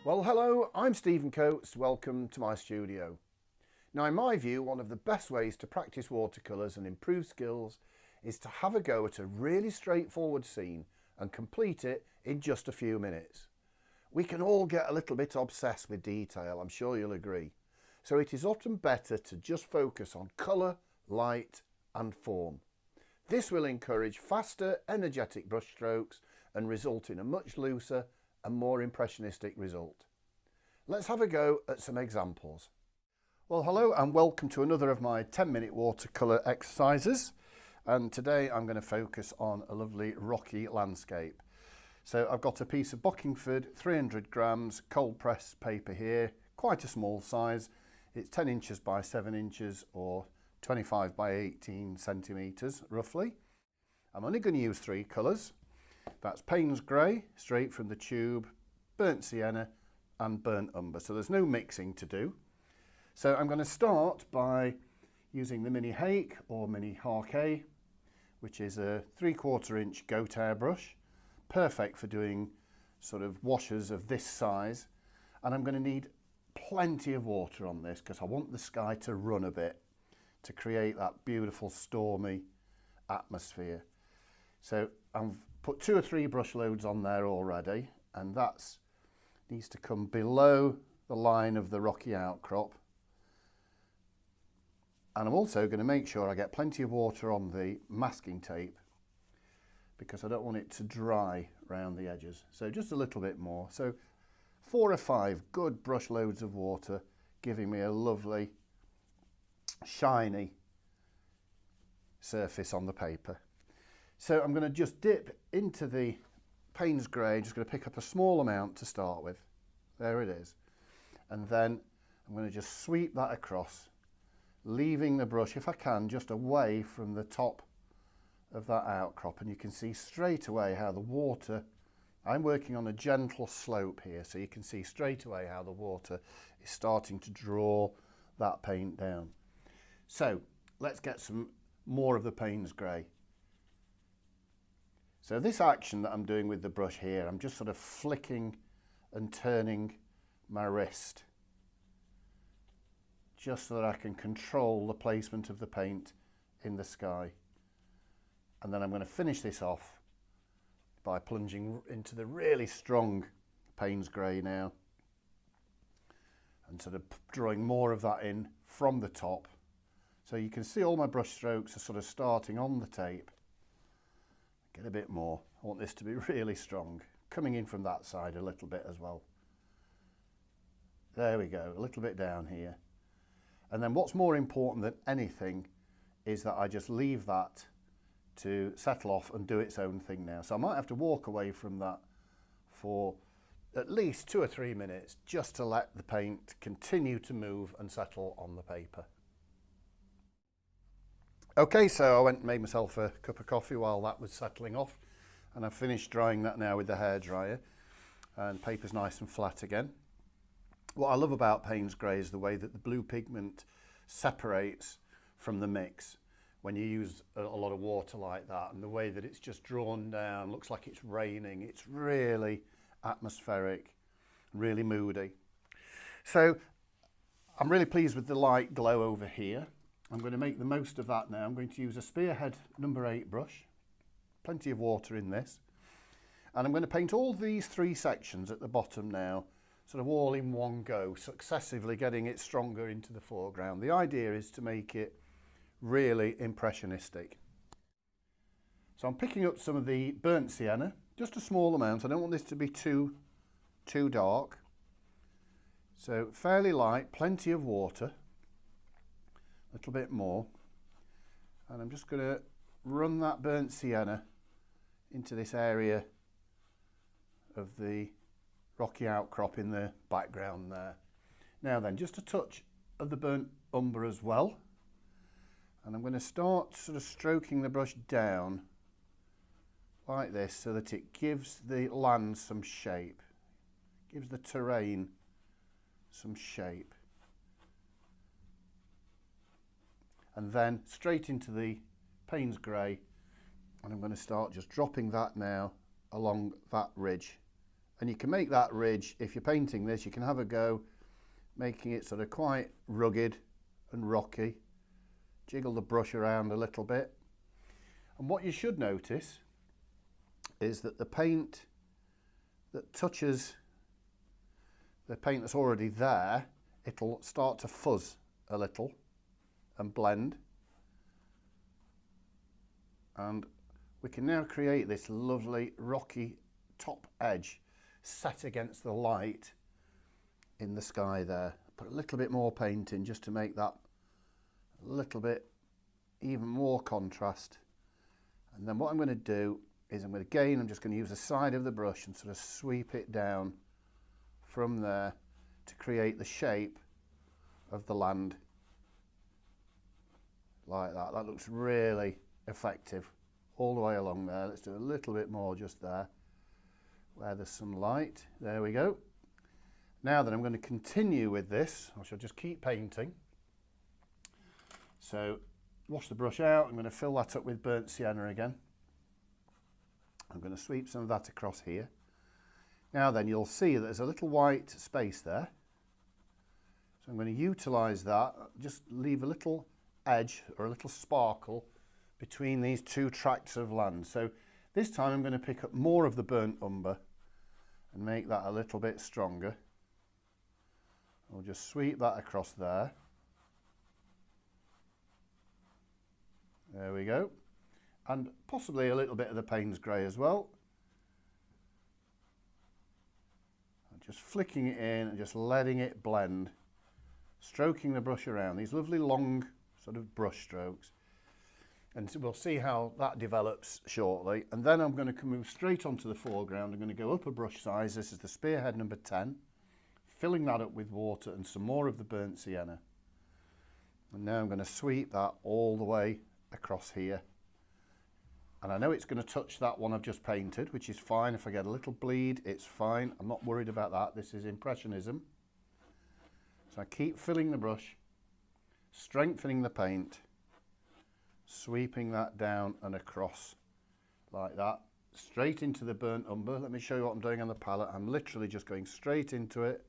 Well, hello, I'm Stephen Coates. Welcome to my studio. Now, in my view, one of the best ways to practice watercolours and improve skills is to have a go at a really straightforward scene and complete it in just a few minutes. We can all get a little bit obsessed with detail, I'm sure you'll agree. So it is often better to just focus on colour, light and form. This will encourage faster, energetic brush strokes and result in a much looser and more impressionistic result. Let's have a go at some examples. Well, hello and welcome to another of my 10-minute watercolour exercises, and today I'm going to focus on a lovely rocky landscape. So I've got a piece of Bockingford 300 grams cold press paper here, quite a small size. It's 10 inches by 7 inches or 25 by 18 centimetres roughly. I'm only going to use three colours. That's Payne's Grey, straight from the tube, burnt sienna and burnt umber. So there's no mixing to do. So I'm going to start by using the Mini Hake or Mini Harkay, which is a 3/4 inch goat hair brush, perfect for doing sort of washes of this size. And I'm going to need plenty of water on this because I want the sky to run a bit to create that beautiful stormy atmosphere. So I've put 2 or 3 brush loads on there already, and that needs to come below the line of the rocky outcrop. And I'm also going to make sure I get plenty of water on the masking tape because I don't want it to dry around the edges. So just a little bit more. So 4 or 5 good brush loads of water, giving me a lovely shiny surface on the paper. So I'm going to just dip into the Payne's Grey, just going to pick up a small amount to start with. There it is. And then I'm going to just sweep that across, leaving the brush, if I can, just away from the top of that outcrop. And you can see straight away how the water, I'm working on a gentle slope here, so you can see straight away how the water is starting to draw that paint down. So let's get some more of the Payne's Grey. So this action that I'm doing with the brush here, I'm just sort of flicking and turning my wrist just so that I can control the placement of the paint in the sky. And then I'm going to finish this off by plunging into the really strong Payne's Grey now and sort of drawing more of that in from the top. So you can see all my brush strokes are sort of starting on the tape. Get a bit more. I want this to be really strong. Coming in from that side a little bit as well. There we go, a little bit down here. And then what's more important than anything is that I just leave that to settle off and do its own thing now. So I might have to walk away from that for at least 2 or 3 minutes just to let the paint continue to move and settle on the paper. Okay, so I went and made myself a cup of coffee while that was settling off, and I've finished drying that now with the hairdryer, and paper's nice and flat again. What I love about Payne's Grey is the way that the blue pigment separates from the mix when you use a lot of water like that, and the way that it's just drawn down, looks like it's raining. It's really atmospheric, really moody. So I'm really pleased with the light glow over here. I'm going to make the most of that now. I'm going to use a Spearhead number 8 brush, plenty of water in this, and I'm going to paint all these 3 sections at the bottom now, sort of all in one go, successively getting it stronger into the foreground. The idea is to make it really impressionistic. So I'm picking up some of the burnt sienna, just a small amount. I don't want this to be too dark. So fairly light, plenty of water. A little bit more, and I'm just going to run that burnt sienna into this area of the rocky outcrop in the background there. Now then, just a touch of the burnt umber as well, and I'm going to start sort of stroking the brush down like this so that it gives the land some shape, gives the terrain some shape. And then straight into the Payne's Grey, and I'm going to start just dropping that now along that ridge And you can make that ridge, if you're painting this, you can have a go making it sort of quite rugged and rocky. Jiggle the brush around a little bit. And what you should notice is that the paint that touches the paint that's already there, it'll start to fuzz a little and blend. And we can now create this lovely rocky top edge set against the light in the sky there. Put a little bit more paint in just to make that a little bit even more contrast. And then what I'm going to do is I'm just going to use the side of the brush and sort of sweep it down from there to create the shape of the land like that. That looks really effective all the way along there. Let's do a little bit more just there where there's some light. There we go. Now then, I'm going to continue with this. I shall just keep painting. So wash the brush out. I'm going to fill that up with burnt sienna again. I'm going to sweep some of that across here. Now then, you'll see that there's a little white space there. So I'm going to utilise that, just leave a little edge or a little sparkle between these two tracts of land. So this time I'm going to pick up more of the burnt umber and make that a little bit stronger. I'll just sweep that across there. There we go. And possibly a little bit of the Payne's grey as well. I'm just flicking it in and just letting it blend, stroking the brush around, these lovely long sort of brush strokes. And so we'll see how that develops shortly. And then I'm going to move straight onto the foreground. I'm going to go up a brush size. This is the Spearhead number 10, filling that up with water and some more of the burnt sienna. And now I'm going to sweep that all the way across here. And I know it's going to touch that one I've just painted, which is fine. If I get a little bleed, it's fine. I'm not worried about that. This is Impressionism. So I keep filling the brush, strengthening the paint, sweeping that down and across like that, straight into the burnt umber. Let me show you what I'm doing on the palette. I'm literally just going straight into it,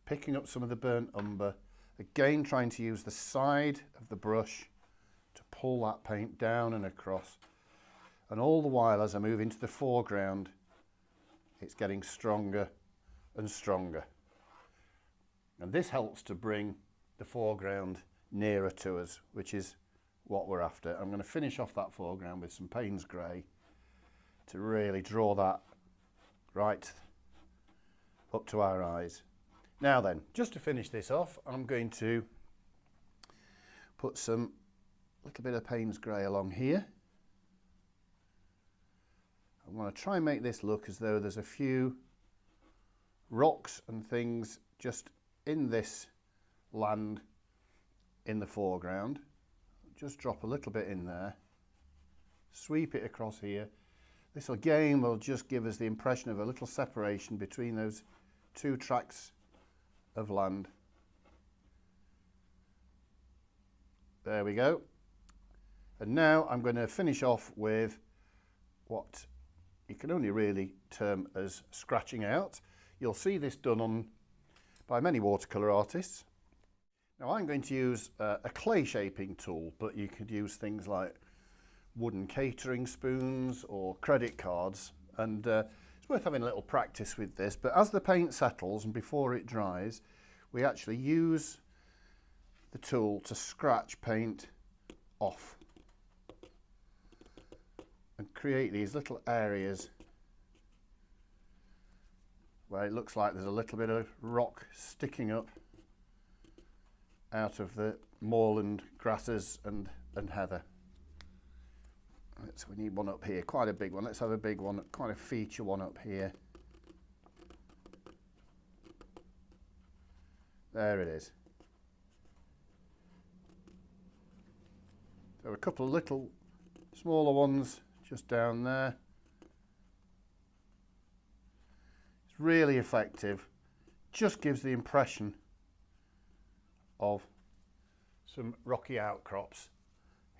picking up some of the burnt umber, again trying to use the side of the brush to pull that paint down and across. And all the while, as I move into the foreground, it's getting stronger and stronger. And this helps to bring the foreground nearer to us, which is what we're after. I'm going to finish off that foreground with some Payne's grey to really draw that right up to our eyes. Now then, just to finish this off, I'm going to put some little bit of Payne's grey along here. I want to try and make this look as though there's a few rocks and things just in this land in the foreground. Just drop a little bit in there, sweep it across here. This again will just give us the impression of a little separation between those two tracts of land. There we go. And now I'm going to finish off with what you can only really term as scratching out. You'll see this done by many watercolour artists. Now I'm going to use a clay shaping tool, but you could use things like wooden catering spoons or credit cards, and it's worth having a little practice with this. But as the paint settles and before it dries, we actually use the tool to scratch paint off and create these little areas where it looks like there's a little bit of rock sticking up out of the moorland grasses and heather. So we need one up here, quite a big one. Let's have a big one, quite a feature one up here. There it is. So a couple of little smaller ones just down there. It's really effective, just gives the impression of some rocky outcrops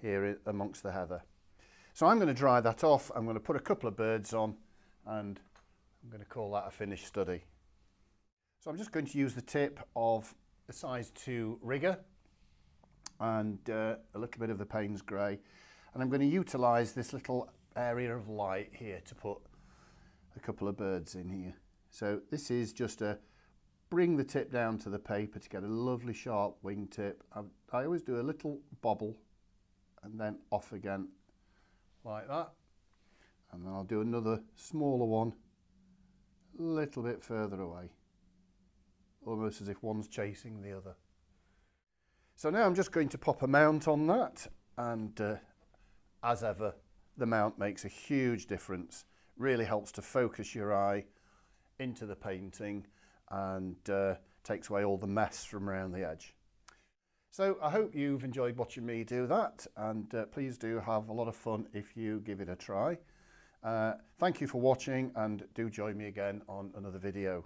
here amongst the heather. So I'm going to dry that off. I'm going to put a couple of birds on and I'm going to call that a finished study. So I'm just going to use the tip of a size 2 rigger and a little bit of the Payne's grey, and I'm going to utilise this little area of light here to put a couple of birds in here. So this is just a bring the tip down to the paper to get a lovely sharp wingtip. I always do a little bobble and then off again like that, and then I'll do another smaller one a little bit further away, almost as if one's chasing the other. So now I'm just going to pop a mount on that, and as ever, the mount makes a huge difference. Really helps to focus your eye into the painting and takes away all the mess from around the edge. So I hope you've enjoyed watching me do that, and please do have a lot of fun if you give it a try. Thank you for watching, and do join me again on another video.